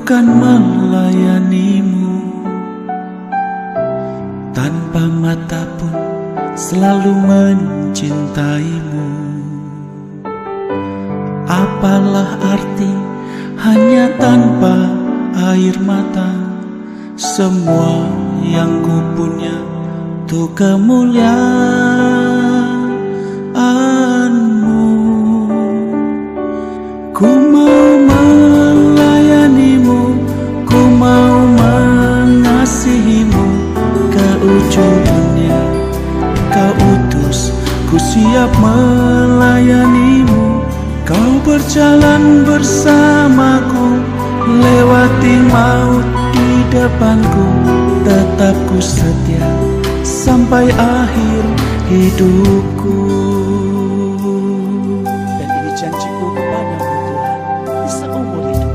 kan melayanimu tanpa mata pun selalu mencintaimu. Apalah arti hanya tanpa air mata, semua yang ku punya tuh kemuliaan-Mu. Ku mau melayanimu, ku mau mengasihimu ke ujung dunia. Kau utus, ku siap melayanimu. Kau berjalan bersamaku, lewati maut di depanku. Tetap ku setia sampai akhir hidupku. Dan ini janjiku kepadamu Tuhan, di seumur hidup.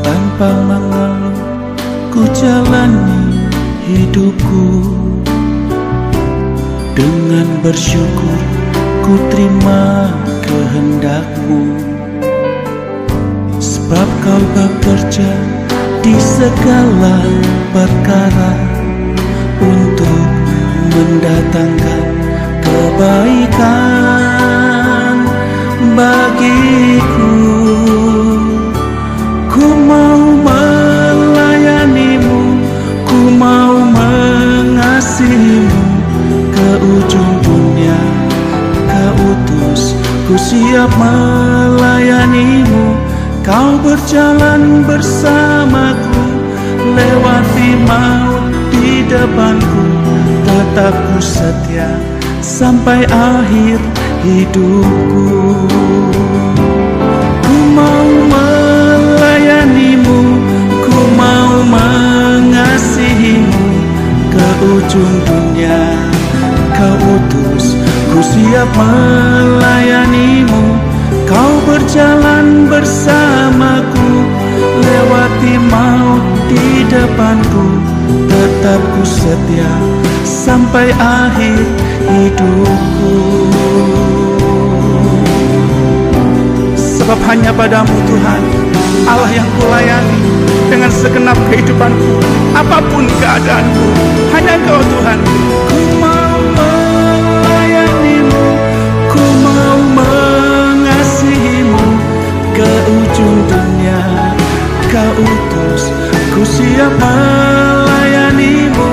Tanpa mengeluh ku jalani hidupku, dengan bersyukur ku terima kehendak-Mu. Sebab Kau bekerja di segala perkara untuk mendatangkan kebaikan bagiku. Ku mau melayanimu, ku mau mengasihimu ke ujung dunia. Kau utus, ku siap melayanimu. Kau berjalan bersamaku, lewati maut di depanku. Tetap ku setia sampai akhir hidupku. Ku mau melayanimu, ku mau mengasihimu ke ujung dunia. Kau utus, ku siap melayanimu. Kau berjalan bersamaku, lewati maut di depanku. Tetap ku setia sampai akhir hidupku. Sebab hanya padamu Tuhan, Allah yang kulayani dengan segenap kehidupanku. Apapun keadaanku, hanya Engkau Tuhan. Ku mau melayanimu, ku mau mengasihimu ke ujung dunia. Kau utus, ku siap melayanimu.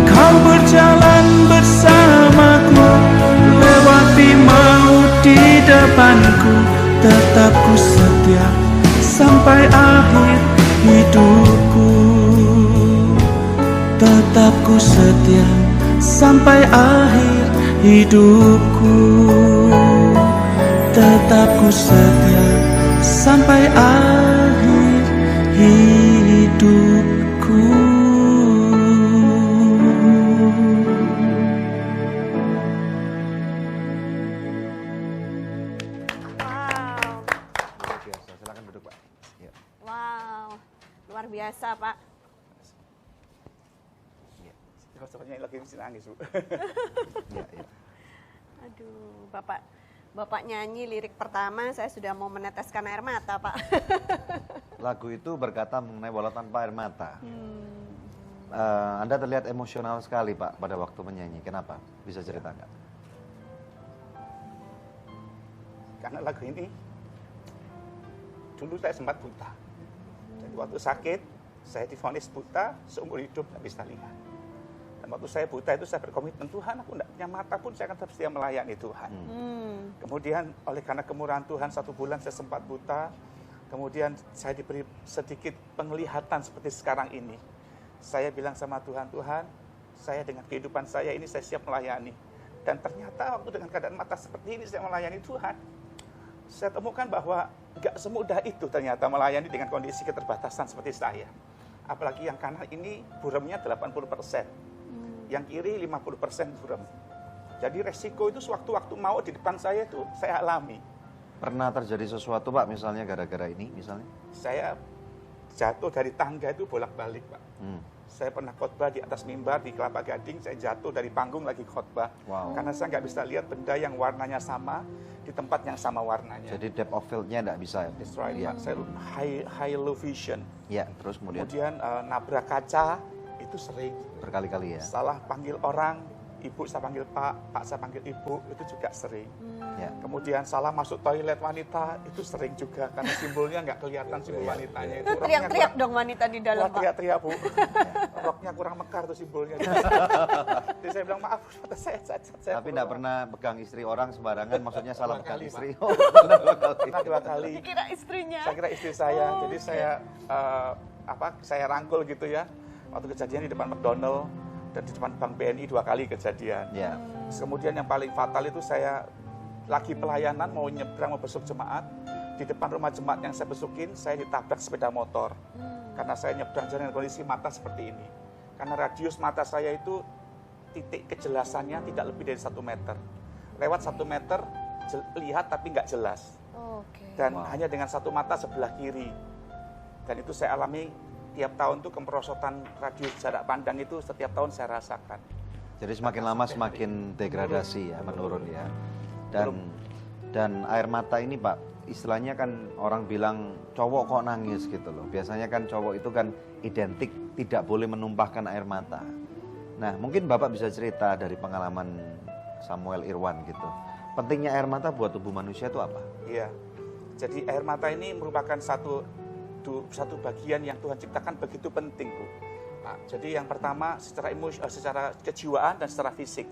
Kau berjalan bersamaku, lewati maut di depanku. Tetap ku setia sampai akhir hidupku. Tetap ku setia sampai akhir hidupku. Tetap ku setia sampai akhir hidupku. Wow. Luar biasa. Silakan duduk, Pak. Ya. Wow, luar biasa Pak. Ya. Sepertinya lagi nangis, Bu. Ya, ya. Aduh, Bapak nyanyi lirik pertama, saya sudah mau meneteskan air mata, Pak. Lagu itu berkata mengenai walau tanpa air mata. Anda terlihat emosional sekali, Pak, pada waktu menyanyi. Kenapa? Bisa cerita nggak? Karena lagu ini, dulu saya sempat buta. Jadi waktu sakit, saya divonis buta, seumur hidup nggak bisa lihat. Dan waktu saya buta itu saya berkomitmen, Tuhan, aku nggak punya mata pun saya akan tetap setia melayani Tuhan. Kemudian oleh karena kemurahan Tuhan, 1 bulan saya sempat buta. Kemudian saya diberi sedikit penglihatan seperti sekarang ini. Saya bilang sama Tuhan, Tuhan, saya dengan kehidupan saya ini saya siap melayani. Dan ternyata waktu dengan keadaan mata seperti ini saya melayani Tuhan. Saya temukan bahwa nggak semudah itu ternyata melayani dengan kondisi keterbatasan seperti saya. Apalagi yang kanan ini buremnya 80%. Yang kiri 50% burem. Jadi resiko itu sewaktu-waktu mau di depan saya itu saya alami. Pernah terjadi sesuatu, Pak, misalnya gara-gara ini, misalnya? Saya jatuh dari tangga itu bolak-balik, Pak. Hmm. Saya pernah khotbah di atas mimbar di Kelapa Gading, saya jatuh dari panggung lagi khotbah. Wow. Karena saya nggak bisa lihat benda yang warnanya sama di tempat yang sama warnanya. Jadi depth of field-nya nggak bisa. That's right, Ya. Pak. Saya high low vision. Ya, terus kemudian Kemudian nabrak kaca itu sering. berkali-kali ya. Salah panggil orang, ibu saya panggil Pak saya panggil ibu, itu juga sering. Ya. Kemudian salah masuk toilet wanita, itu sering juga. Karena simbolnya nggak kelihatan simbol wanitanya itu. Itu Roknya teriak-teriak kurang- dong wanita di dalam, Wah, Pak. teriak-teriak, Bu. Roknya kurang mekar tuh simbolnya. Jadi saya bilang, maaf, saya cacat. Tapi nggak pernah pegang istri orang sembarangan, maksudnya salah Dua pegang kali, istri. Pak. Oh, pernah 2 kali. Pernah 2 kali. Dikira istrinya. Saya kira istri saya, Oh, jadi saya saya rangkul gitu ya. Waktu kejadian di depan McDonald dan di depan Bank BNI 2 kali kejadian. Ya. Terus kemudian yang paling fatal itu saya lagi pelayanan mau nyebrang mau besuk jemaat, di depan rumah jemaat yang saya besukin saya ditabrak sepeda motor. Karena saya nyebrang dengan kondisi mata seperti ini. Karena radius mata saya itu titik kejelasannya tidak lebih dari 1 meter. Lewat 1 meter lihat tapi nggak jelas. Oke. Dan Wow. hanya dengan 1 mata sebelah kiri. Dan itu saya alami tiap tahun tuh kemerosotan radius jarak pandang itu setiap tahun saya rasakan. Jadi semakin lama semakin degradasi ya, menurun ya. Dan air mata ini Pak, istilahnya kan orang bilang cowok kok nangis gitu loh. Biasanya kan cowok itu kan identik tidak boleh menumpahkan air mata. Nah, mungkin Bapak bisa cerita dari pengalaman Samuel Irwan gitu. Pentingnya air mata buat tubuh manusia itu apa? Iya. Jadi air mata ini merupakan satu bagian yang Tuhan ciptakan begitu penting, Bu. Nah, jadi yang pertama secara kejiwaan dan secara fisik.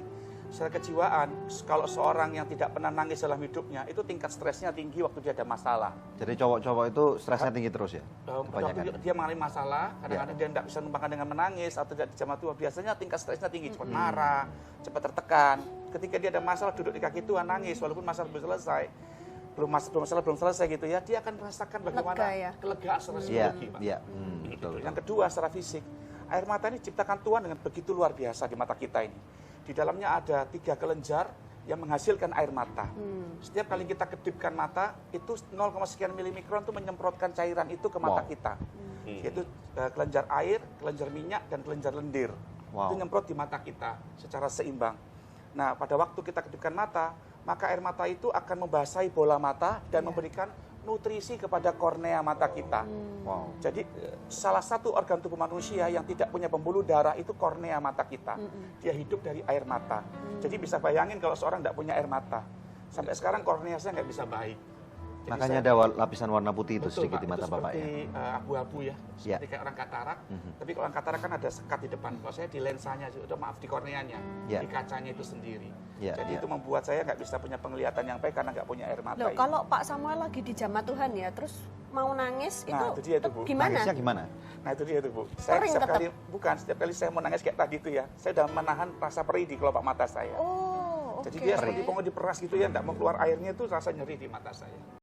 Secara kejiwaan, kalau seorang yang tidak pernah nangis dalam hidupnya, itu tingkat stresnya tinggi waktu dia ada masalah. Jadi cowok-cowok itu stresnya tinggi terus ya? Waktu Kebanyakan. dia mengalami masalah, kadang-kadang dia tidak bisa menumpahkan dengan menangis atau tidak dijamah tua. Biasanya tingkat stresnya tinggi, cepat marah, cepat tertekan. Ketika dia ada masalah, duduk di kaki Tuhan nangis, walaupun masalah belum selesai. Masalah belum selesai gitu ya, dia akan merasakan bagaimana Lega ya? kelegaan secara Iya, psikologi, Pak. iya. Gitu. Betul. Yang kedua secara fisik, air mata ini diciptakan Tuhan dengan begitu luar biasa di mata kita ini. Di dalamnya ada 3 kelenjar yang menghasilkan air mata. Setiap kali kita kedipkan mata, itu 0, milimikron itu menyemprotkan cairan itu ke mata Wow. kita. Yaitu kelenjar air, kelenjar minyak, dan kelenjar lendir. Wow. Itu nyemprot di mata kita secara seimbang. Nah, pada waktu kita kedipkan mata, maka air mata itu akan membasahi bola mata dan memberikan nutrisi kepada kornea mata kita. Wow. Jadi salah satu organ tubuh manusia yang tidak punya pembuluh darah itu kornea mata kita. Dia hidup dari air mata. Jadi bisa bayangin kalau seorang tidak punya air mata. Sampai sekarang kornea saya nggak bisa baik. Jadi Makanya saya- ada lapisan warna putih itu Betul, sedikit Pak. di mata Itu Bapak ya? seperti abu-abu ya, seperti kayak orang katarak. Tapi kalau orang katarak kan ada sekat di depan. Kalau saya di lensanya, di korneanya, Ya. di kacanya itu sendiri. Ya, Jadi ya. itu membuat saya nggak bisa punya penglihatan yang baik karena nggak punya air mata. Loh, ini. kalau Pak Samuel lagi di jamaah Tuhan ya, terus mau nangis Nah, itu dia tuh, Bu. gimana? Nangisnya gimana? Nah itu dia tuh, Bu. Saya Sering setiap tetap? setiap kali saya mau nangis kayak tadi itu ya, saya udah menahan rasa perih di kelopak mata saya. Oh, Jadi oke. dia seperti mau diperas gitu ya, nggak mau keluar airnya itu rasa nyeri di mata saya.